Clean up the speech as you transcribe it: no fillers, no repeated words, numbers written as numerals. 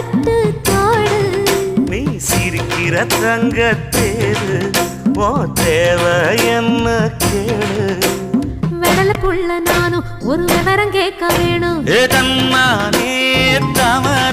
பட்டு தோடு நீ சிரிக்கிற தங்கத்தேரு ஓ தேவை என்ன கேளு வெடல புள்ள நானும் ஒரு விவரம் கேட்க வேணும் தன்னானே தவறு